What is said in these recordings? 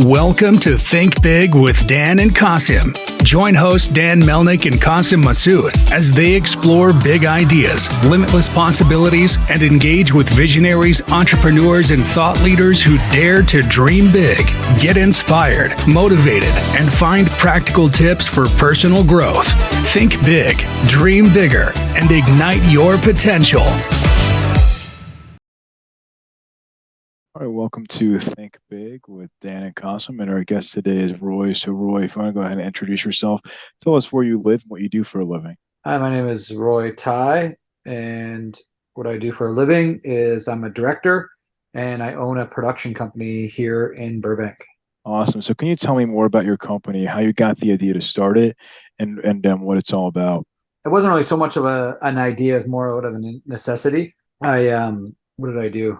Welcome to Think Big with Dan and Qasim. Join hosts Dan Melnick and Qasim Masood as they explore big ideas, limitless possibilities, and engage with visionaries, entrepreneurs, and thought leaders who dare to dream big, get inspired, motivated, and find practical tips for personal growth. Think big, dream bigger, and ignite your potential. All right, welcome to Think Big with Dan and Qasim, and our guest today is Roy. So, Roy, if you want to go ahead and introduce yourself, tell us where you live and what you do for a living. Hi, my name is Roy Tighe, and what I do for a living is I'm a director, and I own a production company here in Burbank. Awesome. So, can you tell me more about your company, how you got the idea to start it, and what it's all about? It wasn't really so much of an idea as more of a necessity. What did I do?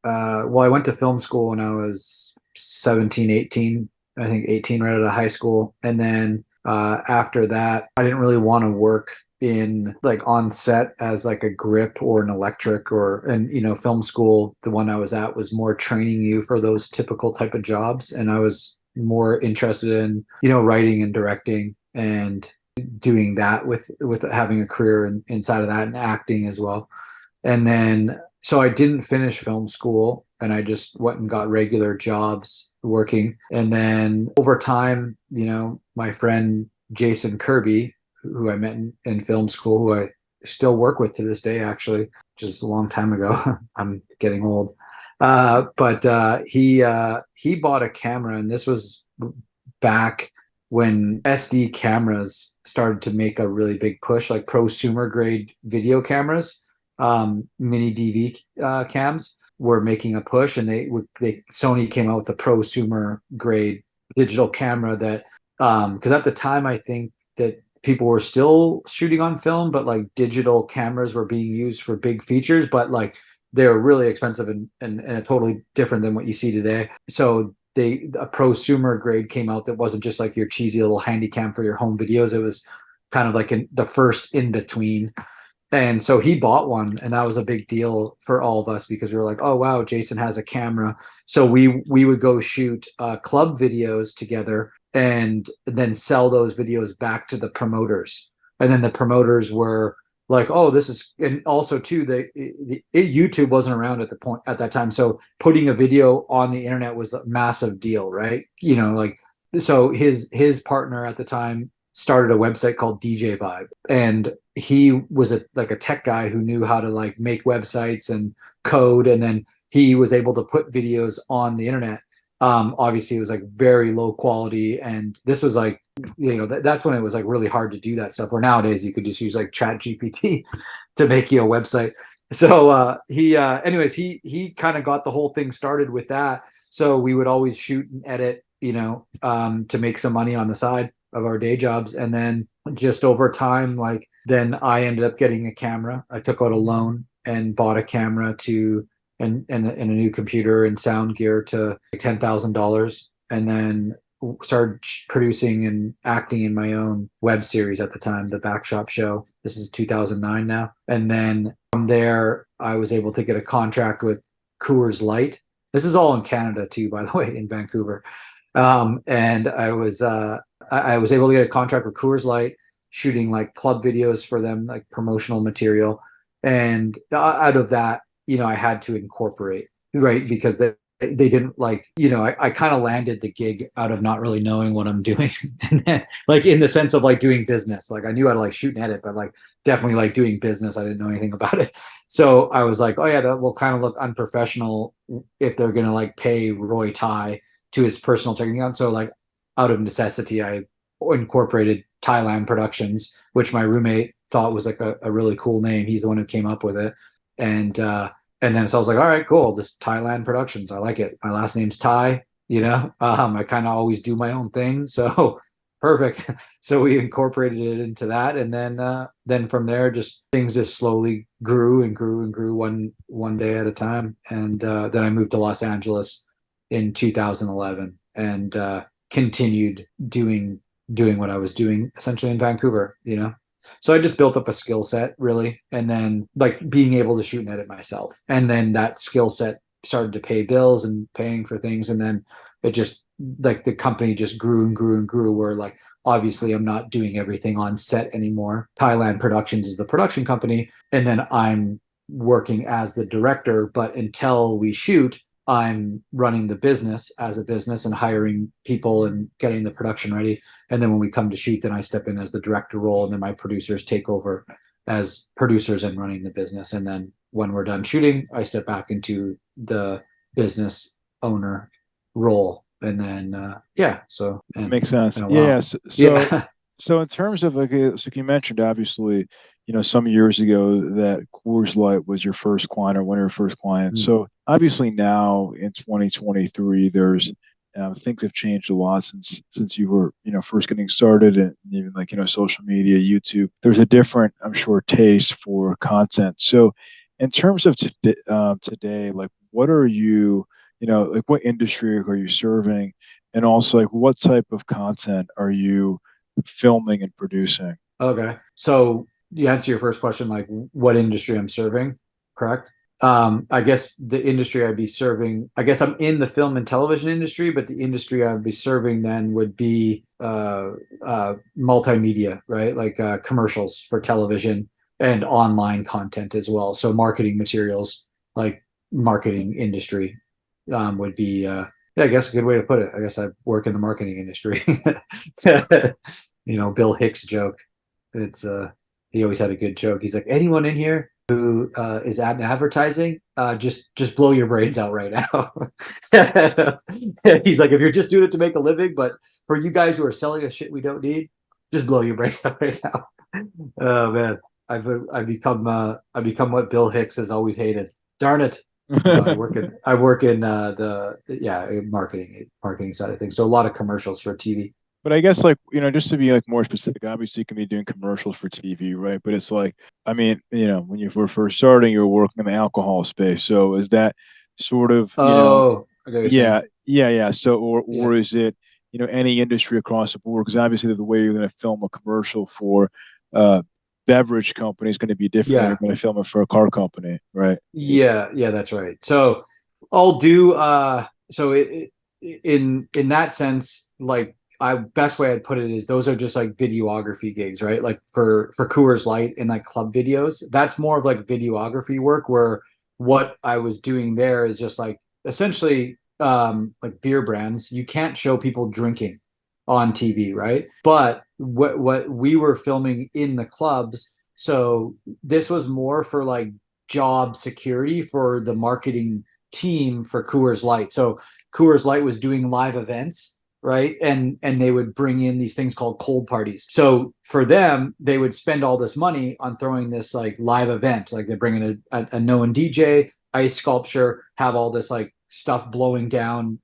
Well, I went to film school when I was 17, 18, I think 18 right out of high school. And then after that, I didn't really want to work in like on set as like a grip or an electric and film school. The one I was at was more training you for those typical type of jobs. And I was more interested in, writing and directing and doing that with having a career inside of that and acting as well. And then so I didn't finish film school and I just went and got regular jobs working. And then over time, my friend Jason Kirby, who I met in film school, who I still work with to this day, actually, which is a long time ago. I'm getting old. But he bought a camera, and this was back when SD cameras started to make a really big push, like prosumer grade video cameras. Mini DV cams were making a push, and Sony came out with a prosumer grade digital camera that because at the time I think that people were still shooting on film, but like digital cameras were being used for big features, but like they were really expensive and totally different than what you see today. So a prosumer grade came out that wasn't just like your cheesy little handy cam for your home videos. It was kind of like the first in between. And so he bought one, and that was a big deal for all of us because we were like, oh, wow, Jason has a camera. So we would go shoot club videos together and then sell those videos back to the promoters. And then the promoters were like, oh, this is, and also too, YouTube wasn't around at that time. So putting a video on the internet was a massive deal, right? So his partner at the time started a website called DJ Vibe, and he was a tech guy who knew how to like make websites and code, and then he was able to put videos on the internet. Obviously it was like very low quality, and this was like that's when it was like really hard to do that stuff, where nowadays you could just use like Chat GPT to make you a website. So he kind of got the whole thing started with that. So we would always shoot and edit to make some money on the side of our day jobs. And then just over time, then I ended up getting a camera. I took out a loan and bought a camera and a new computer and sound gear to $10,000, and then started producing and acting in my own web series at the time, The Backshop Show. This is 2009 now. And then from there, I was able to get a contract with Coors Light. This is all in Canada too, by the way, in Vancouver. And I was able to get a contract with Coors Light, shooting like club videos for them, like promotional material. And out of that, I had to incorporate, right? Because they didn't I kind of landed the gig out of not really knowing what I'm doing. And then, like in the sense of like doing business, like I knew how to like shoot and edit, but like definitely like doing business, I didn't know anything about it. So I was like, oh yeah, that will kind of look unprofessional if they're going to like pay Roy Tighe to his personal checking account. So like out of necessity, I incorporated TigheLand Productions, which my roommate thought was like a really cool name. He's the one who came up with it. And then so I was like, all right, cool, this TigheLand Productions, I like it. My last name's Tighe, I kind of always do my own thing. So perfect. So we incorporated it into that. And then from there, things just slowly grew and grew and grew one day at a time. And then I moved to Los Angeles in 2011 and continued doing what I was doing essentially in Vancouver, So I just built up a skill set really, and then like being able to shoot and edit myself. And then that skill set started to pay bills and paying for things. And then it just, like, the company just grew and grew and grew, where like obviously I'm not doing everything on set anymore. TigheLand Productions is the production company, and then I'm working as the director. But until we shoot, I'm running the business as a business and hiring people and getting the production ready. And then when we come to shoot, then I step in as the director role, and then my producers take over as producers and running the business. And then when we're done shooting, I step back into the business owner role. And then yeah, so and Makes sense. wow. Yeah. So, Yeah. so in terms of like, so you mentioned obviously, some years ago that Coors Light was your first client or one of your first clients. So obviously now in 2023, there's things have changed a lot since you were, first getting started, and even like, social media, YouTube. There's a different, I'm sure, taste for content. So in terms of today, like what are you, like what industry are you serving? And also, like, what type of content are you filming and producing? Okay. So you answer your first question, like what industry I'm serving, correct? I guess the industry I'd be serving, I guess I'm in the film and television industry, but the industry I'd be serving then would be multimedia, right? Like commercials for television and online content as well. So marketing materials, like marketing industry would be, yeah, I guess a good way to put it. I guess I work in the marketing industry. Bill Hicks joke. It's he always had a good joke. He's like, anyone in here who is at advertising, just blow your brains out right now. He's like, if you're just doing it to make a living, but for you guys who are selling us shit we don't need, just blow your brains out right now. Oh man, I've become what Bill Hicks has always hated. Darn it. No, I work in the marketing side of things. So a lot of commercials for TV. But I guess like, just to be like more specific, obviously you can be doing commercials for TV, right? But it's like, I mean, when you were first starting, you were working in the alcohol space. So is that sort of, Oh, I get what you're saying. yeah, yeah, yeah. So Yeah, or is it, any industry across the board? Because obviously the way you're going to film a commercial for uh beverage company is going to be different than yeah, you're going to film it for a car company, right? yeah. That's right. So I'll do. So in that sense, like I best way I'd put it is those are just like videography gigs, right? Like for Coors Light and like club videos, that's more of like videography work. Where what I was doing there is just like essentially like beer brands. You can't show people drinking on TV, right? But what we were filming in the clubs, so this was more for like job security for the marketing team for Coors Light. So Coors Light was doing live events, right? And they would bring in these things called cold parties. So for them, they would spend all this money on throwing this like live event. Like they bring in a known DJ, ice sculpture, have all this like stuff blowing down,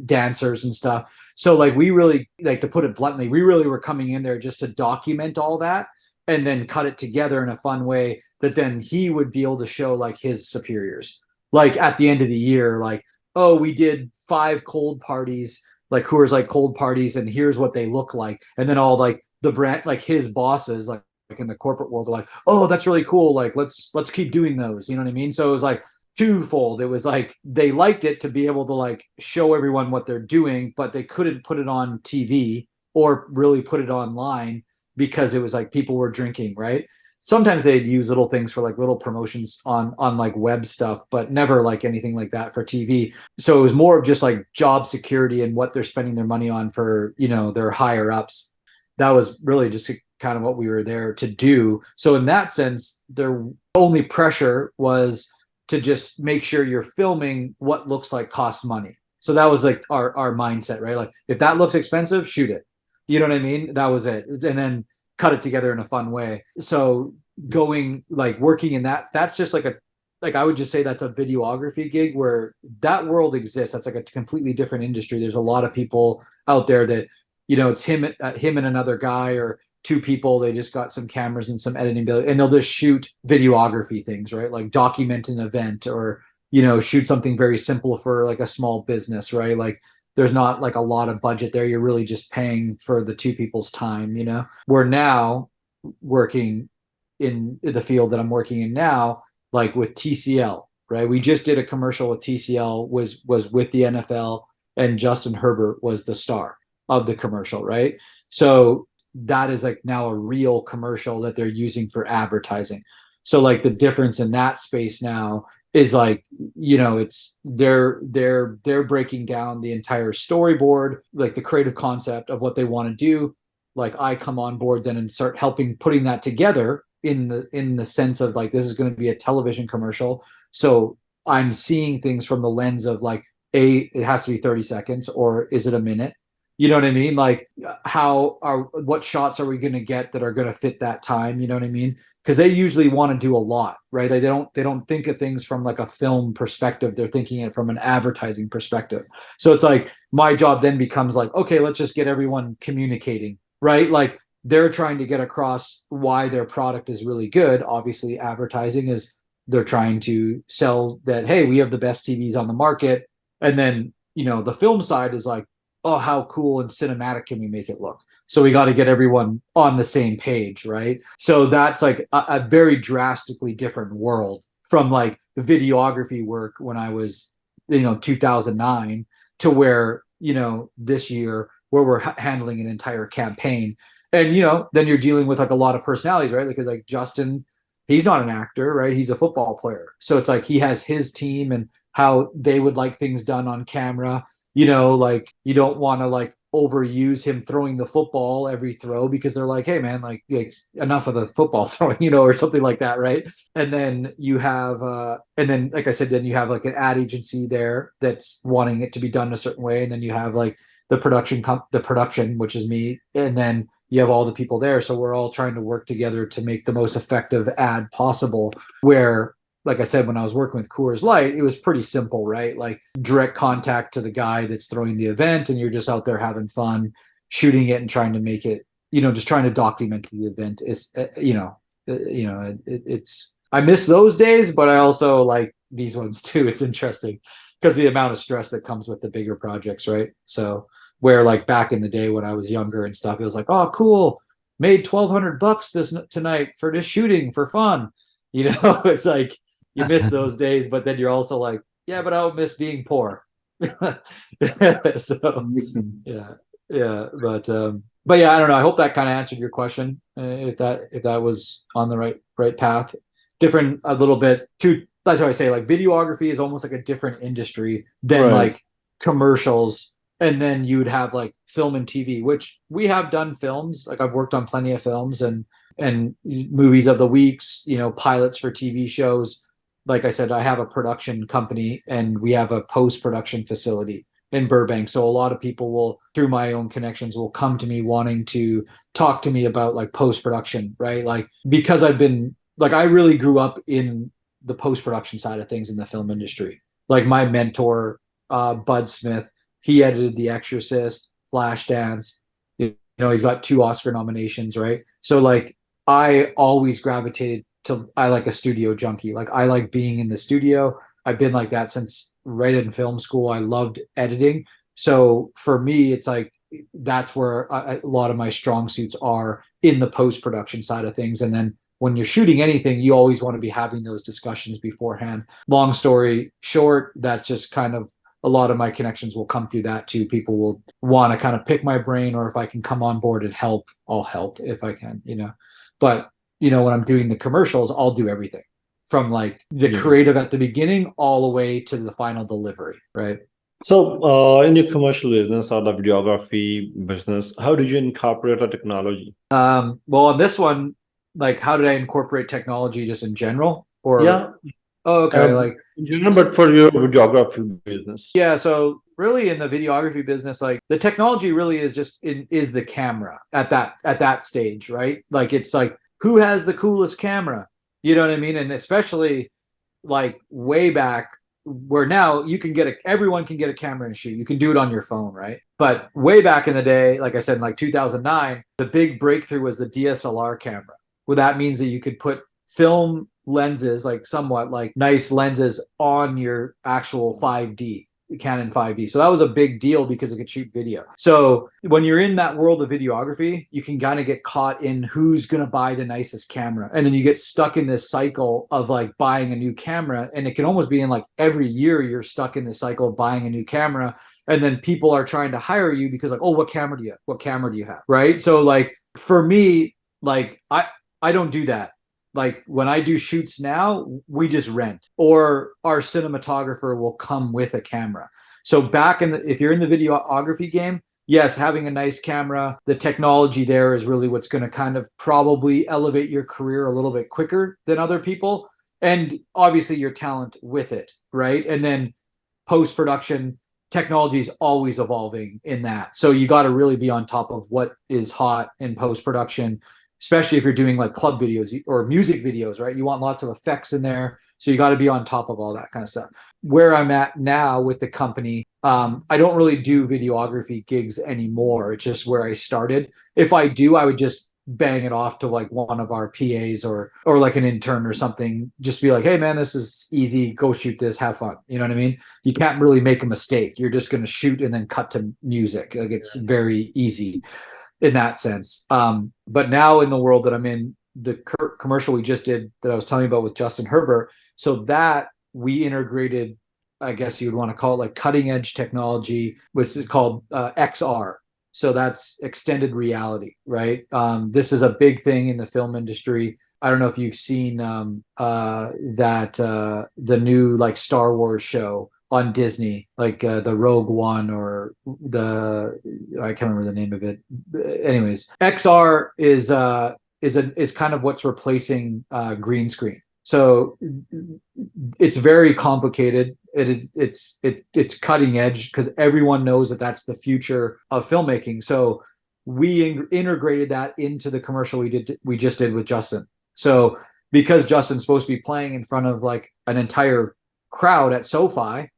dancers and stuff. So like we really, like, to put it bluntly, we really were coming in there just to document all that and then cut it together in a fun way that then he would be able to show like his superiors. Like at the end of the year, like, oh, we did 5 cold parties, like Coors like cold parties, and here's what they look like. And then all like the brand, like his bosses, like in the corporate world, are like, oh, that's really cool. Like let's keep doing those. You know what I mean? So it was like twofold. It was like they liked it to be able to like show everyone what they're doing, but they couldn't put it on TV or really put it online because it was like people were drinking, right? Sometimes they'd use little things for like little promotions on like web stuff, but never like anything like that for TV. So it was more of just like job security and what they're spending their money on for, their higher ups. That was really just kind of what we were there to do. So in that sense, their only pressure was to just make sure you're filming what looks like costs money. So that was like our mindset, right? Like if that looks expensive, shoot it. You know what I mean? That was it. And then cut it together in a fun way. So going like working in that's just like I would just say that's a videography gig where that world exists. That's like a completely different industry. There's a lot of people out there that, it's him and another guy or 2 people. They just got some cameras and some editing ability, and they'll just shoot videography things, right? Like document an event or, shoot something very simple for like a small business, right? Like there's not like a lot of budget there. You're really just paying for the 2 people's time, We're now working in the field that I'm working in now, like with TCL. right? We just did a commercial with TCL, was with the NFL, and Justin Herbert was the star of the commercial, right? So that is like now a real commercial that they're using for advertising. So like the difference in that space now is like, you know, it's they're breaking down the entire storyboard, like the creative concept of what they want to do. Like I come on board then and start helping putting that together in the sense of like, this is going to be a television commercial. So I'm seeing things from the lens of like, it has to be 30 seconds, or is it a minute? You know what I mean? Like what shots are we going to get that are going to fit that time? You know what I mean? Because they usually want to do a lot, right? They don't think of things from like a film perspective. They're thinking it from an advertising perspective. So it's like my job then becomes like, okay, let's just get everyone communicating, right? Like they're trying to get across why their product is really good. Obviously, advertising is they're trying to sell that, hey, we have the best TVs on the market. And then, you know, the film side is like, oh, how cool and cinematic can we make it look? So we got to get everyone on the same page, right? So that's like a very drastically different world from like the videography work when I was, you know, 2009 to where, you know, this year where we're handling an entire campaign. And, you know, then you're dealing with like a lot of personalities, right? Because like Justin, he's not an actor, right? He's a football player. So it's like he has his team and how they would like things done on camera. You know, like you don't want to like overuse him throwing the football every throw because they're like, hey man, like enough of the football throwing, you know, or something like that, right? And then you have and then like I said, then you have like an ad agency there that's wanting it to be done a certain way, and then you have like the production, which is me, and then you have all the people there. So we're all trying to work together to make the most effective ad possible. Where, like I said, when I was working with Coors Light, it was pretty simple, right? Like direct contact to the guy that's throwing the event, and you're just out there having fun, shooting it and trying to make it, you know, just trying to document the event. Is it's I miss those days, but I also like these ones too. It's interesting because the amount of stress that comes with the bigger projects, right? So where like back in the day when I was younger and stuff, it was like, oh, cool, made $1,200 tonight for this shooting for fun. You know, it's like you miss those days, but then you're also like, yeah, but I would miss being poor. So but yeah, I don't know. I hope that kind of answered your question. If that was on the right path. Different a little bit too. That's why I say like videography is almost like a different industry than like commercials. And then you would have like film and TV, which we have done films. Like I've worked on plenty of films and movies of the weeks, you know, pilots for TV shows. Like I said, I have a production company and we have a post-production facility in Burbank. So a lot of people will, through my own connections, will come to me wanting to talk to me about like post-production, right? Like because I've been like, I really grew up in the post-production side of things in the film industry. Like my mentor, Bud Smith, he edited The Exorcist, Flashdance. You know, he's got 2 Oscar nominations, right? So like I always gravitated to, I like a studio junkie. Like I like being in the studio. I've been like that since right in film school. I loved editing. So for me, it's like that's where a lot of my strong suits are, in the post-production side of things. And then when you're shooting anything, you always want to be having those discussions beforehand. Long story short, that's just kind of a lot of my connections will come through that too. People will want to kind of pick my brain, or if I can come on board and help, I'll help if I can, you know. But you know, when I'm doing the commercials, I'll do everything from like the creative at the beginning all the way to the final delivery, right? So, in your commercial business or the videography business, how did you incorporate the technology? Well, on this one, like, how did I incorporate technology just in general? Or oh, okay, like in general, but for your videography business. Yeah, so really in the videography business, like the technology really is just is the camera at that stage, right? Like it's like, who has the coolest camera? You know what I mean? And especially like way back, where now you can everyone can get a camera and shoot. You can do it on your phone, right? But way back in the day, like I said, in like 2009, the big breakthrough was the DSLR camera. Well, that means that you could put film lenses, like somewhat like nice lenses, on your actual 5D. Canon 5D. So that was a big deal because it could shoot video. So when you're in that world of videography, you can kind of get caught in who's going to buy the nicest camera. And then you get stuck in this cycle of like buying a new camera. And it can almost be in like every year you're stuck in this cycle of buying a new camera. And then people are trying to hire you because like, oh, what camera do you have? What camera do you have? Right. So like for me, like I don't do that. Like when I do shoots now, we just rent, or our cinematographer will come with a camera. So back in if you're in the videography game, yes, having a nice camera, the technology there is really what's going to kind of probably elevate your career a little bit quicker than other people. And obviously your talent with it, right? And then post-production, technology is always evolving in that. So you got to really be on top of what is hot in post-production, especially if you're doing like club videos or music videos, right? You want lots of effects in there. So you got to be on top of all that kind of stuff. Where I'm at now with the company, I don't really do videography gigs anymore. It's just where I started. If I do, I would just bang it off to like one of our PAs or like an intern or something. Just be like, hey man, this is easy. Go shoot this, have fun. You know what I mean? You can't really make a mistake. You're just going to shoot and then cut to music. Like it's very easy in that sense. But now in the world that I'm in, the commercial we just did that I was telling you about with Justin Herbert, so that we integrated, I guess you would want to call it like cutting edge technology, which is called XR. So that's extended reality, right? This is a big thing in the film industry. I don't know if you've seen the new like Star Wars show on Disney, like the Rogue One or I can't remember the name of it. Anyways, XR is kind of what's replacing green screen. So it's very complicated. It's cutting edge because everyone knows that that's the future of filmmaking. So we integrated that into the commercial we just did with Justin. So because Justin's supposed to be playing in front of like an entire crowd at SoFi,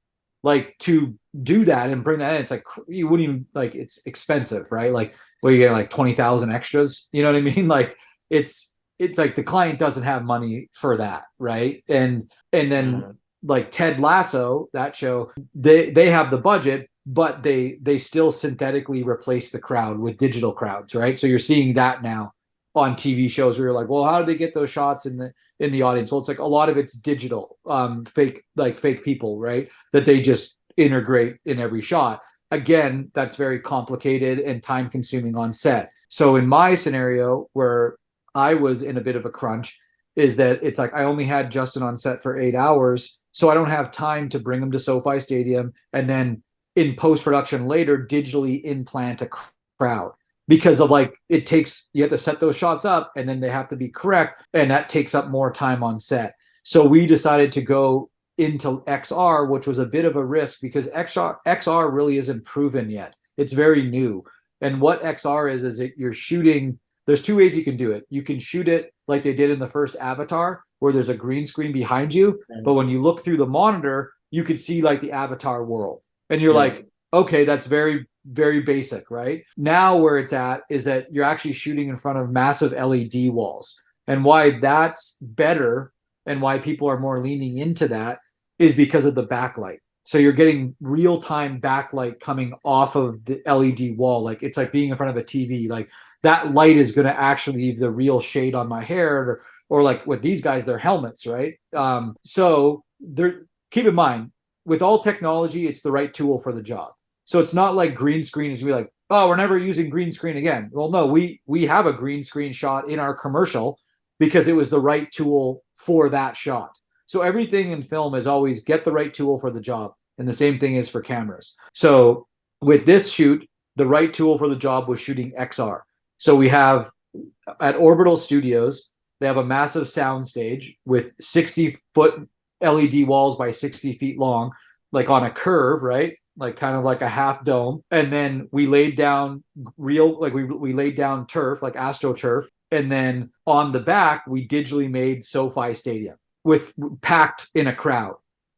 like to do that and bring that in, it's like you wouldn't even like, it's expensive, right? Like where you get like 20,000 extras, you know what I mean? Like it's like the client doesn't have money for that, right? And then like Ted Lasso, that show, they have the budget, but they still synthetically replace the crowd with digital crowds, right? So you're seeing that now on TV shows where you're like, well, how do they get those shots in the audience? Well, it's like a lot of it's digital, fake people, right? That they just integrate in every shot. Again, that's very complicated and time consuming on set. So in my scenario where I was in a bit of a crunch is that it's like I only had Justin on set for 8 hours, so I don't have time to bring him to SoFi Stadium and then in post-production later digitally implant a crowd. Because of like, it takes, you have to set those shots up and then they have to be correct. And that takes up more time on set. So we decided to go into XR, which was a bit of a risk because XR really isn't proven yet. It's very new. And what XR is that you're shooting, there's two ways you can do it. You can shoot it like they did in the first Avatar, where there's a green screen behind you. But when you look through the monitor, you could see like the Avatar world. And you're like, okay, that's very, very basic, right? Now where it's at is that you're actually shooting in front of massive LED walls. And why that's better and why people are more leaning into that is because of the backlight. So you're getting real-time backlight coming off of the LED wall. Like it's like being in front of a TV. Like that light is going to actually leave the real shade on my hair or like with these guys, their helmets, right? So keep in mind, with all technology, it's the right tool for the job. So it's not like green screen is be like, oh, we're never using green screen again. Well, no, we have a green screen shot in our commercial because it was the right tool for that shot. So everything in film is always get the right tool for the job. And the same thing is for cameras. So with this shoot, the right tool for the job was shooting XR. So we have at Orbital Studios, they have a massive sound stage with 60-foot LED walls by 60 feet long, like on a curve, right? Like kind of like a half dome. And then we laid down we laid down turf, like AstroTurf. And then on the back, we digitally made SoFi Stadium with packed in a crowd.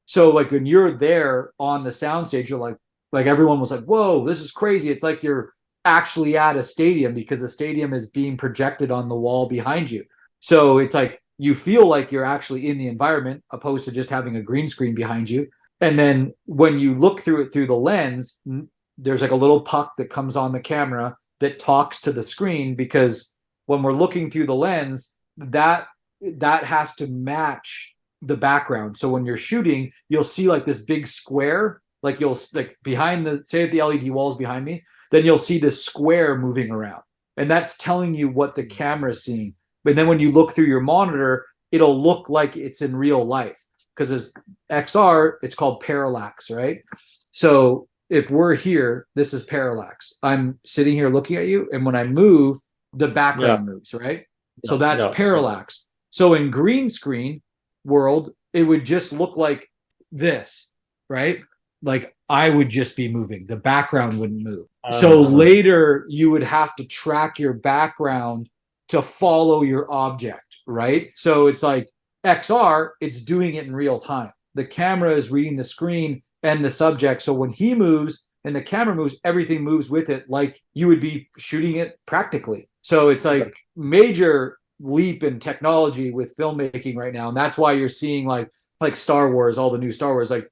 So like when you're there on the soundstage, you're like everyone was like, whoa, this is crazy. It's like you're actually at a stadium because the stadium is being projected on the wall behind you. So it's like you feel like you're actually in the environment opposed to just having a green screen behind you. And then when you look through it through the lens, there's like a little puck that comes on the camera that talks to the screen, because when we're looking through the lens, that has to match the background. So when you're shooting, you'll see like this big square, like you'll like behind the, say the LED wall is behind me, then you'll see this square moving around. And that's telling you what the camera is seeing. But then when you look through your monitor, it'll look like it's in real life, because as XR, it's called parallax, right? So if we're here, this is parallax. I'm sitting here looking at you, and when I move, the background moves, right? So that's parallax. So in green screen world, it would just look like this, right? Like I would just be moving. The background wouldn't move. So later you would have to track your background to follow your object, right? So it's like XR, it's doing it in real time. The camera is reading the screen and the subject. So when he moves and the camera moves, everything moves with it, like you would be shooting it practically. So it's like major leap in technology with filmmaking right now. And that's why you're seeing like Star Wars, all the new Star Wars, like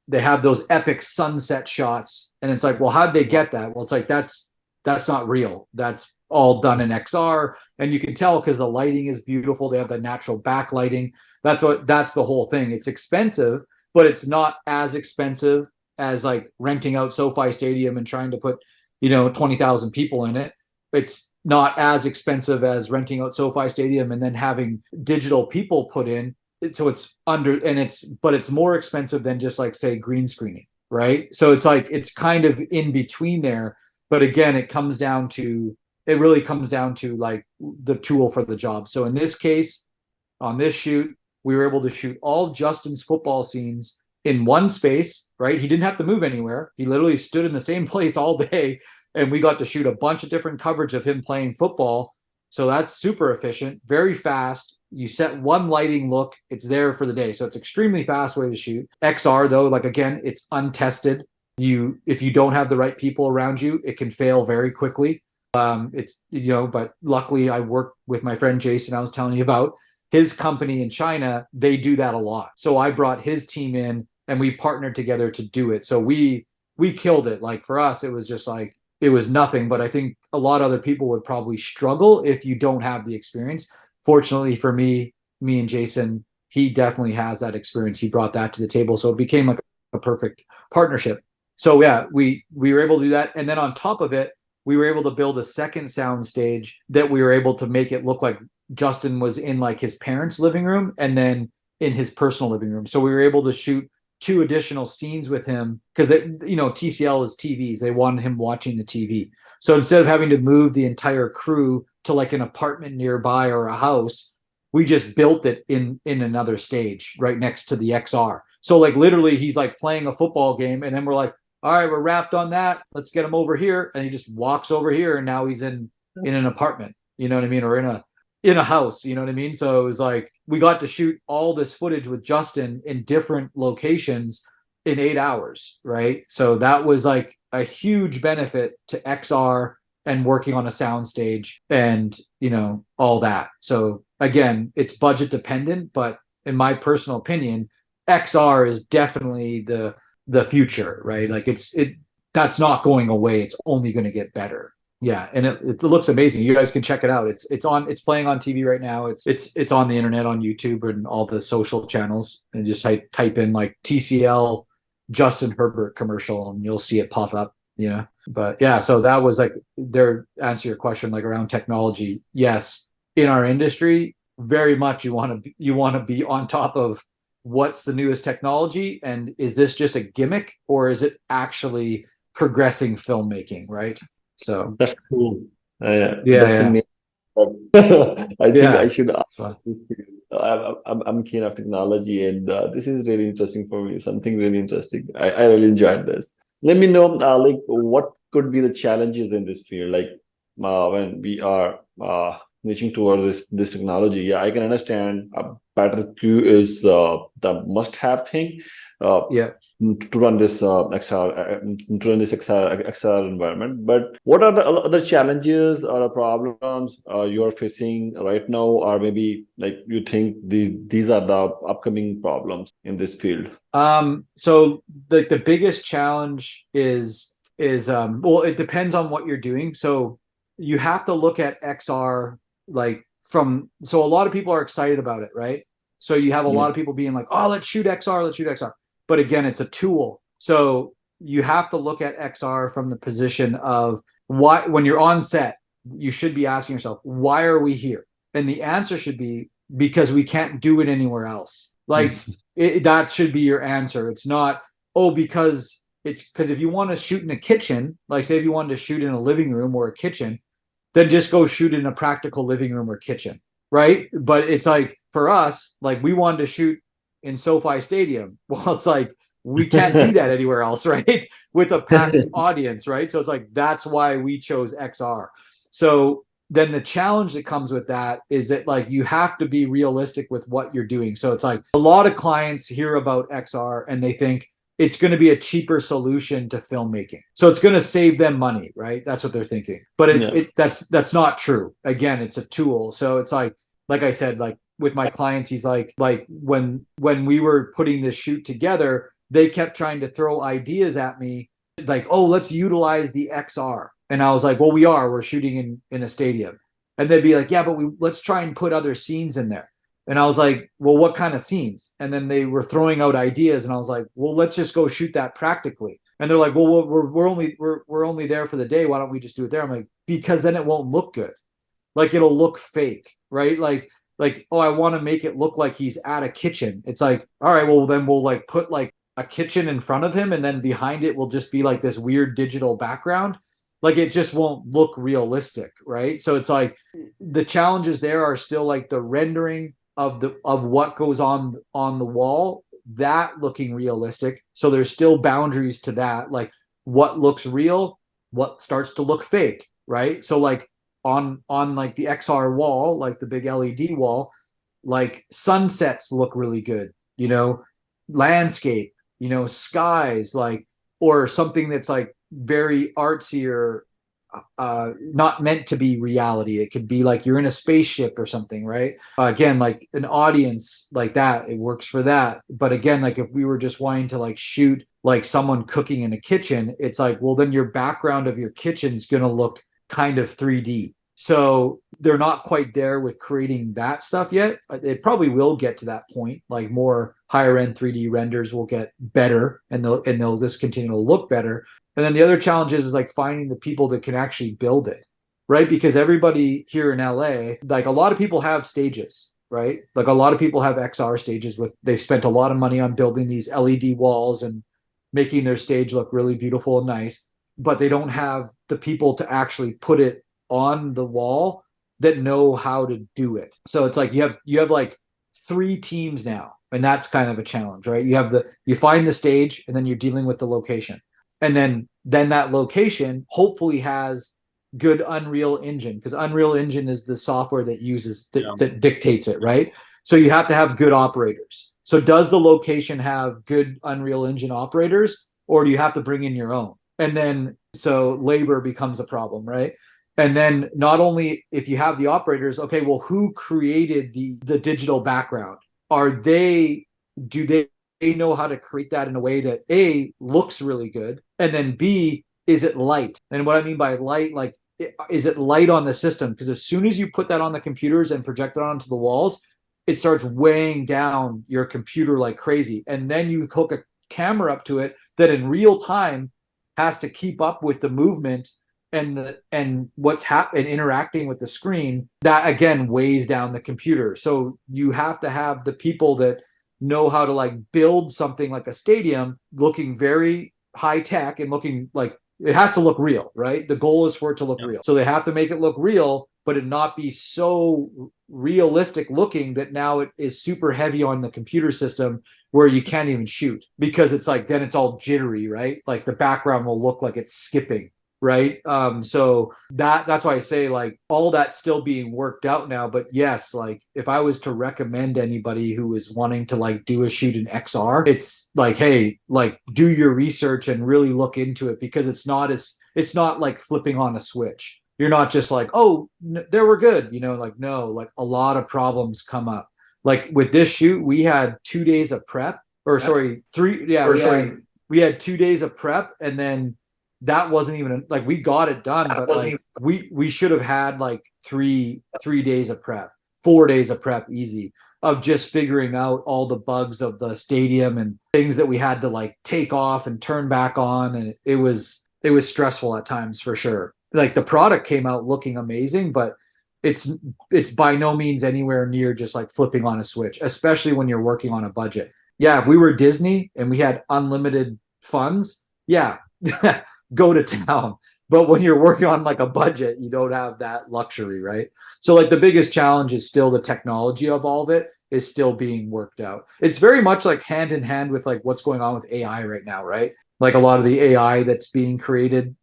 they have those epic sunset shots. And it's like, well, how'd they get that? Well, it's like, that's not real. That's all done in XR. And you can tell because the lighting is beautiful. They have the natural backlighting. That's the whole thing. It's expensive, but it's not as expensive as like renting out SoFi Stadium and trying to put, 20,000 people in it. It's not as expensive as renting out SoFi Stadium and then having digital people put in. So it's but it's more expensive than just like, say, green screening, right? So it's like, it's kind of in between there. But again, it really comes down to like the tool for the job. So in this case, on this shoot, we were able to shoot all Justin's football scenes in one space, right? He didn't have to move anywhere. He literally stood in the same place all day, and we got to shoot a bunch of different coverage of him playing football. So that's super efficient, very fast. You set one lighting look, it's there for the day. So it's extremely fast way to shoot. XR though, like again, it's untested. If you don't have the right people around you, it can fail very quickly. But luckily I work with my friend Jason, I was telling you about. His company in China, they do that a lot. So I brought his team in and we partnered together to do it. So we killed it. Like for us, it was just like, it was nothing. But I think a lot of other people would probably struggle if you don't have the experience. Fortunately for me and Jason, he definitely has that experience. He brought that to the table. So it became like a perfect partnership. So yeah, we were able to do that. And then on top of it, we were able to build a second sound stage that we were able to make it look like Justin was in like his parents' living room and then in his personal living room. So we were able to shoot 2 additional scenes with him because TCL is TVs. They wanted him watching the TV. So instead of having to move the entire crew to like an apartment nearby or a house, we just built it in another stage right next to the XR. So like literally he's like playing a football game and then we're like, all right, we're wrapped on that. Let's get him over here. And he just walks over here and now he's in an apartment, you know what I mean? Or in a house, you know what I mean? So it was like, we got to shoot all this footage with Justin in different locations in 8 hours, right? So that was like a huge benefit to XR and working on a soundstage and, all that. So again, it's budget dependent, but in my personal opinion, XR is definitely the future, right? Like that's not going away. It's only going to get better. Yeah, and it looks amazing. You guys can check it out. It's playing on TV right now. It's on the internet, on YouTube and all the social channels, and just type in like TCL Justin Herbert commercial and you'll see it pop up, But yeah, so that was like answer your question, like around technology. Yes, in our industry, very much you want to be on top of what's the newest technology, and is this just a gimmick or is it actually progressing filmmaking, right? So That's cool. Yeah. I think Yeah. I should ask. I'm keen of technology, and this is really interesting for me. Something really interesting. I really enjoyed this. Let me know, like, what could be the challenges in this field, like when we are reaching towards this technology. Yeah, I can understand a better crew is the must-have thing. Yeah. to run this XR environment. But what are the other challenges or problems you are facing right now, or maybe like you think these are the upcoming problems in this field? So the biggest challenge is well, it depends on what you're doing. So you have to look at XR like so a lot of people are excited about it, right? So you have a lot of people being like, oh, let's shoot XR, let's shoot XR. But again, it's a tool. So you have to look at XR from the position of why, when you're on set, you should be asking yourself, why are we here? And the answer should be because we can't do it anywhere else. Like that should be your answer. It's not, oh, because if you want to shoot in a kitchen, like say if you wanted to shoot in a living room or a kitchen, then just go shoot in a practical living room or kitchen, right? But it's like for us, like we wanted to shoot in SoFi Stadium. Well, it's like we can't do that anywhere else, right? With a packed audience, right? So it's like that's why we chose XR. So then the challenge that comes with that is that like you have to be realistic with what you're doing. So it's like a lot of clients hear about XR and they think it's going to be a cheaper solution to filmmaking. So it's going to save them money, right? That's what they're thinking. But that's not true. Again, it's a tool. So it's like I said, like with my clients, he's like when we were putting this shoot together, they kept trying to throw ideas at me like, oh, let's utilize the XR. And I was like, well, we're shooting in a stadium. And they'd be like, yeah, but let's try and put other scenes in there. And I was like, well, what kind of scenes? And then they were throwing out ideas, and I was like, well, let's just go shoot that practically. And they're like, well, we're only there for the day. Why don't we just do it there? I'm like, because then it won't look good. Like it'll look fake, right? Like, oh, I want to make it look like he's at a kitchen. It's like, all right, well, then we'll like put like a kitchen in front of him, and then behind it will just be like this weird digital background. Like it just won't look realistic, right? So it's like the challenges there are still like the rendering of what goes on the wall, that looking realistic. So there's still boundaries to that, like what looks real, what starts to look fake, right? So like on like the XR wall, like the big LED wall, like sunsets look really good, landscape, skies, like, or something that's like very artsy or not meant to be reality. It could be like you're in a spaceship or something, right? Again, like an audience like that, it works for that. But again, like if we were just wanting to like shoot like someone cooking in a kitchen, it's like, well, then your background of your kitchen's going to look kind of 3D. So they're not quite there with creating that stuff yet. It probably will get to that point. Like more higher end 3D renders will get better, and they'll just continue to look better. And then the other challenge is like finding the people that can actually build it, right? Because everybody here in LA, like a lot of people have stages, right? Like a lot of people have XR stages they've spent a lot of money on building these LED walls and making their stage look really beautiful and nice, but they don't have the people to actually put it on the wall that know how to do it. So it's like you have like 3 teams now, and that's kind of a challenge, right? You find the stage, and then you're dealing with the location. And then that location hopefully has good Unreal Engine, because Unreal Engine is the software that dictates it, right? So you have to have good operators. So does the location have good Unreal Engine operators, or do you have to bring in your own? And then so labor becomes a problem, right? And then not only if you have the operators, okay, well, who created the digital background? Do they know how to create that in a way that A, looks really good, and then B, is it light? And what I mean by light, like, is it light on the system? Because as soon as you put that on the computers and project it onto the walls, it starts weighing down your computer like crazy. And then you hook a camera up to it that in real time has to keep up with the movement and what's happening, interacting with the screen. That again weighs down the computer. So you have to have the people that know how to like build something like a stadium looking very high tech and looking like it has to look real, right? The goal is for it to look real. So they have to make it look real, but it not be so realistic looking that now it is super heavy on the computer system where you can't even shoot, because it's like then it's all jittery, right? Like the background will look like it's skipping. right? So that's why I say like all that's still being worked out now. But yes, like if I was to recommend anybody who is wanting to like do a shoot in XR, it's like, hey, like do your research and really look into it, because it's not like flipping on a switch. You're not just like, oh, there we're good, you know, like no, like a lot of problems come up. Like with this shoot, we had 2 days of prep, or sorry, three, yeah, we had 2 days of prep, and then that wasn't even like we got it done, but like we should have had like three days of prep, 4 days of prep easy, of just figuring out all the bugs of the stadium and things that we had to like take off and turn back on, and it was stressful at times for sure. Like the product came out looking amazing, but it's by no means anywhere near just like flipping on a switch, especially when you're working on a budget. Yeah, if we were Disney and we had unlimited funds, yeah, go to town. But when you're working on like a budget, you don't have that luxury, right? So like the biggest challenge is still the technology of all of it is still being worked out. It's very much like hand in hand with like what's going on with AI right now, right? Like a lot of the AI that's being created,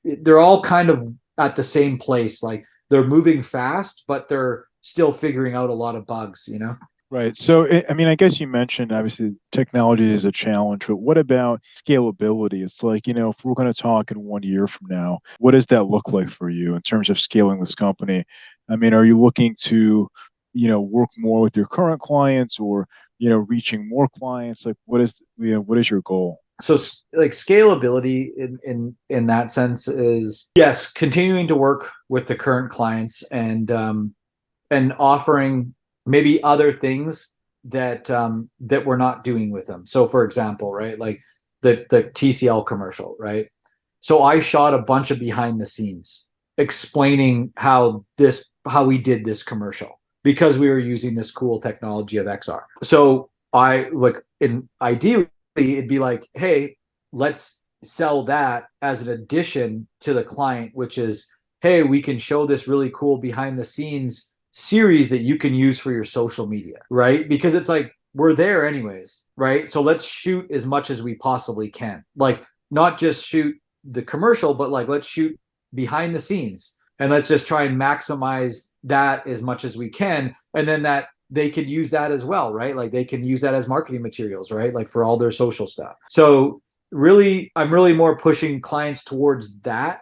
they're all kind of at the same place. Like they're moving fast, but they're still figuring out a lot of bugs, you know? Right. So, I mean, I guess you mentioned obviously technology is a challenge, but what about scalability? It's like, if we're going to talk in 1 year from now, what does that look like for you in terms of scaling this company? I mean, are you looking to, work more with your current clients, or, reaching more clients? Like, what is your goal? So like scalability in that sense is, yes, continuing to work with the current clients and offering maybe other things that that we're not doing with them. So for example, right, like the TCL commercial, right? So I shot a bunch of behind the scenes explaining how we did this commercial, because we were using this cool technology of XR. So ideally it'd be like, hey, let's sell that as an addition to the client, which is, hey, we can show this really cool behind the scenes series that you can use for your social media, right? Because it's like, we're there anyways, right? So let's shoot as much as we possibly can. Like not just shoot the commercial, but like let's shoot behind the scenes, and let's just try and maximize that as much as we can. And then that they could use that as well, right? Like they can use that as marketing materials, right? Like for all their social stuff. So really, I'm really more pushing clients towards that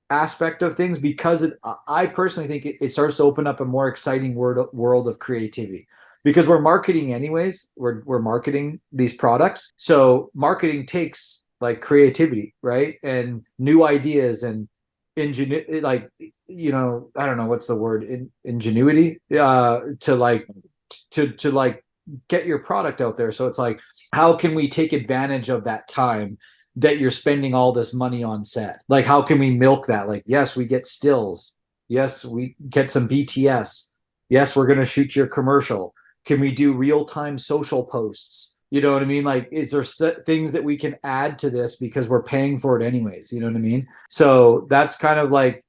aspect of things, because I personally think it starts to open up a more exciting world of creativity, because we're marketing anyways. We're marketing these products. So marketing takes like creativity, right? And new ideas and ingenuity, like, I don't know what's the word, ingenuity, to like get your product out there. So it's like, how can we take advantage of that time that you're spending all this money on set? Like, how can we milk that? Like, yes, we get stills. Yes, we get some BTS. Yes, we're going to shoot your commercial. Can we do real-time social posts? You know what I mean? Like, is there things that we can add to this because we're paying for it anyways? You know what I mean? So that's kind of like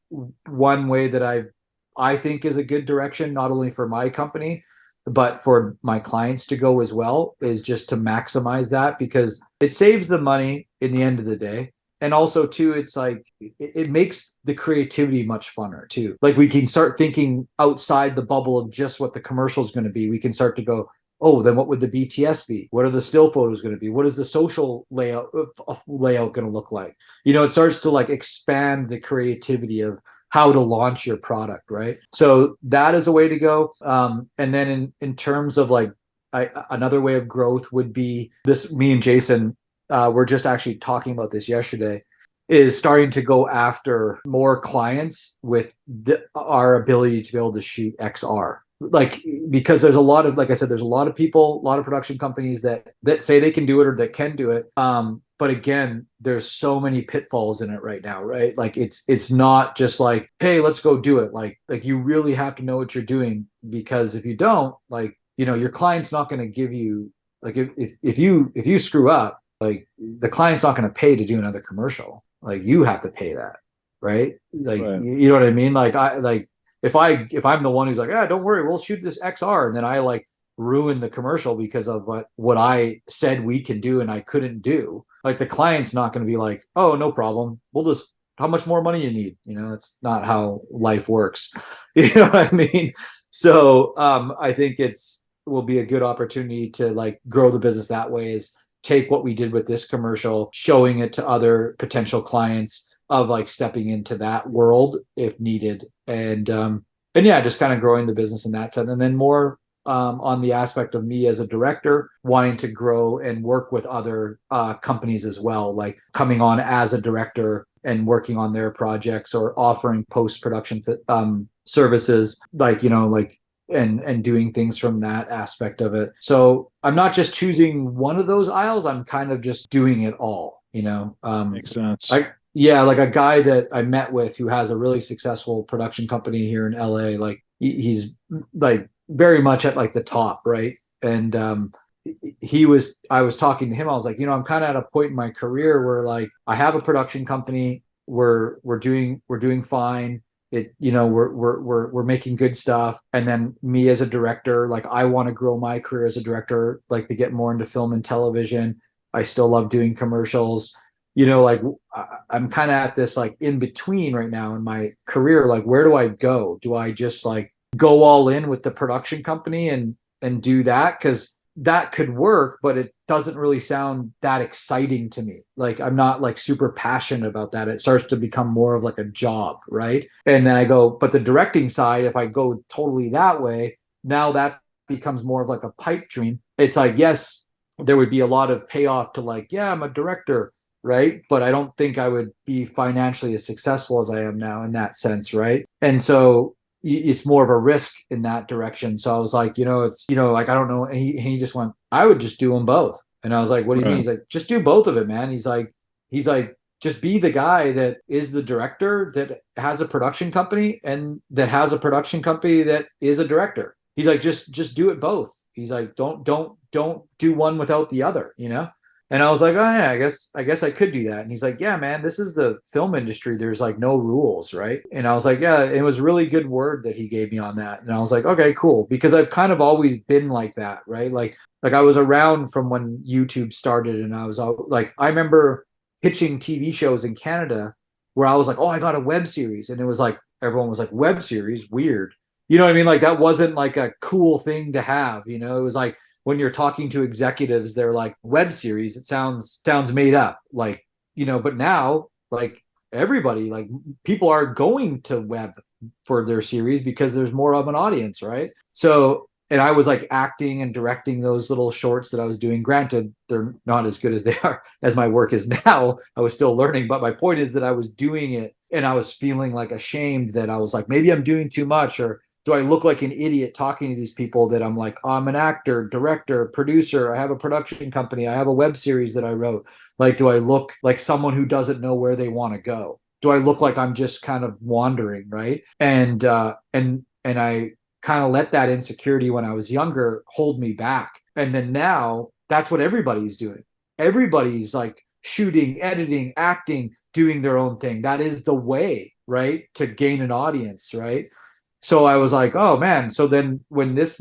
one way that I think is a good direction, not only for my company, but for my clients to go as well, is just to maximize that, because it saves the money in the end of the day. And also too, it's like, it makes the creativity much funner too. Like we can start thinking outside the bubble of just what the commercial is going to be. We can start to go, oh, then what would the BTS be? What are the still photos going to be? What is the social layout going to look like? It starts to like expand the creativity of how to launch your product, right? So that is a way to go. And then in terms of like, another way of growth would be this. Me and Jason were just actually talking about this yesterday, is starting to go after more clients with our ability to be able to shoot XR. Like, because there's a lot of, like I said, there's a lot of people, a lot of production companies that say they can do it or that can do it. But again, there's so many pitfalls in it right now, right? Like it's not just like, hey, let's go do it. Like you really have to know what you're doing, because if you don't, like, your client's not going to give you, like, if you screw up, like the client's not going to pay to do another commercial. Like you have to pay that, right? Like, Right. you know what I mean? Like if I'm the one who's like, don't worry, we'll shoot this XR, and then I like ruin the commercial because of what I said we can do and I couldn't do. Like the client's not going to be like, oh, no problem. We'll just, how much more money you need? You know, it's not how life works. You know what I mean? So I think will be a good opportunity to like grow the business that way, is take what we did with this commercial, showing it to other potential clients of like stepping into that world if needed. And yeah, just kind of growing the business in that sense. And then more on the aspect of me as a director wanting to grow and work with other companies as well, like coming on as a director and working on their projects or offering post-production services, like, you know, like, and doing things from that aspect of it. So I'm not just choosing one of those aisles, I'm kind of just doing it all, you know. Makes sense. Yeah, like a guy that I met with who has a really successful production company here in LA, like he's like very much at like the top, right? And I was talking to him, I was like, you know, I'm kind of at a point in my career where like I have a production company, we're doing fine. It, you know, we're making good stuff. And then me as a director, like I want to grow my career as a director, like to get more into film and television. I still love doing commercials. You know, like I'm kind of at this like in between right now in my career. Like, where do I go? Do I just like go all in with the production company and do that? Because that could work, but it doesn't really sound that exciting to me. Like I'm not like super passionate about that. It starts to become more of like a job, right? And then I go, but the directing side, if I go totally that way, now that becomes more of like a pipe dream. It's like, yes, there would be a lot of payoff to like, yeah, I'm a director, right? But I don't think I would be financially as successful as I am now in that sense, right? And so it's more of a risk in that direction. So I was like, you know, it's, you know, like, I don't know. And he just went, I would just do them both. And I was like, what do you mean? He's like, just do both of it, man. He's like, just be the guy that is the director that has a production company and that has a production company that is a director. He's like, just do it both. He's like, don't do one without the other, you know? And I was like, oh yeah, I guess I could do that. And he's like, yeah, man, this is the film industry. There's like no rules, right? And I was like, yeah, it was a really good word that he gave me on that. And I was like, okay, cool. Because I've kind of always been like that, right? Like I was around from when YouTube started, and I was like, I remember pitching TV shows in Canada where I was like, oh, I got a web series. And it was like, everyone was like, web series, weird. You know what I mean? Like that wasn't like a cool thing to have, you know? It was like, when you're talking to executives, they're like, web series, it sounds made up, like, you know. But now, like, everybody, like, people are going to web for their series because there's more of an audience, right? So, and I was like acting and directing those little shorts that I was doing. Granted, they're not as good as they are as my work is now. I was still learning, but my point is that I was doing it and I was feeling like ashamed that I was like, maybe I'm doing too much, or do I look like an idiot talking to these people that I'm like, oh, I'm an actor, director, producer, I have a production company, I have a web series that I wrote. Like, do I look like someone who doesn't know where they want to go? Do I look like I'm just kind of wandering, right? And I kind of let that insecurity when I was younger hold me back. And then now that's what everybody's doing. Everybody's like shooting, editing, acting, doing their own thing. That is the way, right? To gain an audience, right? So I was like, oh man. So then when this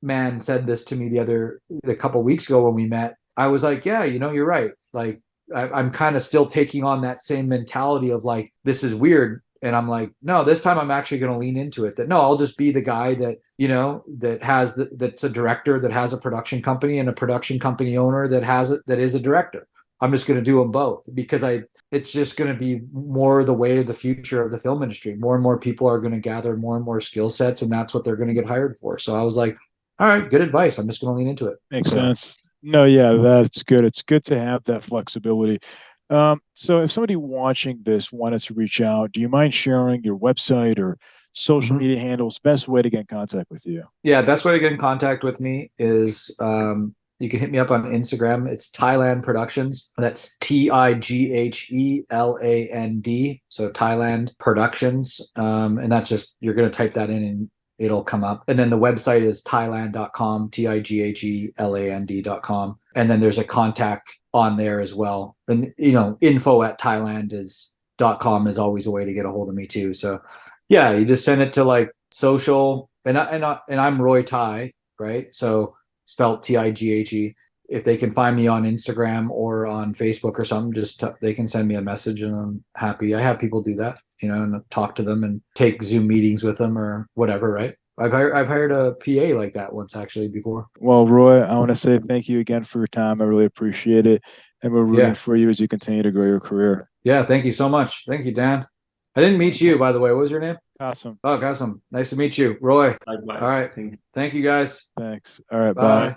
man said this to me a couple of weeks ago when we met, I was like, yeah, you know, you're right. Like I'm kind of still taking on that same mentality of like, this is weird. And I'm like, no, this time I'm actually going to lean into it. That no, I'll just be the guy that, you know, that's a director that has a production company, and a production company owner that is a director. I'm just going to do them both because it's just going to be more the way of the future of the film industry. More and more people are going to gather more and more skill sets, and that's what they're going to get hired for. So I was like, all right, good advice. I'm just going to lean into it. Makes sense. No, yeah, that's good. It's good to have that flexibility. So if somebody watching this wanted to reach out, do you mind sharing your website or social media handles? Best way to get in contact with you? Yeah, best way to get in contact with me is you can hit me up on Instagram. It's TigheLand Productions. That's TigheLand. So TigheLand Productions. And that's just, you're going to type that in and it'll come up. And then the website is thigheland.com, TigheLand.com. And then there's a contact on there as well. And, you know, info@thigheland.com is always a way to get a hold of me too. So yeah, you just send it to like social, and I'm Roy Tighe, right? So spelt Tighe. If they can find me on Instagram or on Facebook or something, they can send me a message, and I'm happy. I have people do that, and talk to them and take Zoom meetings with them or whatever, right? I've hired a PA like that once actually before. Well, Roy, I want to say thank you again for your time. I really appreciate it. And we're rooting for you as you continue to grow your career. Yeah, thank you so much. Thank you, Dan. I didn't meet you, by the way. What was your name? Awesome. Oh, Qasim. Nice to meet you. Roy. Likewise. All right. Thank you, guys. Thanks. All right. Bye. Bye.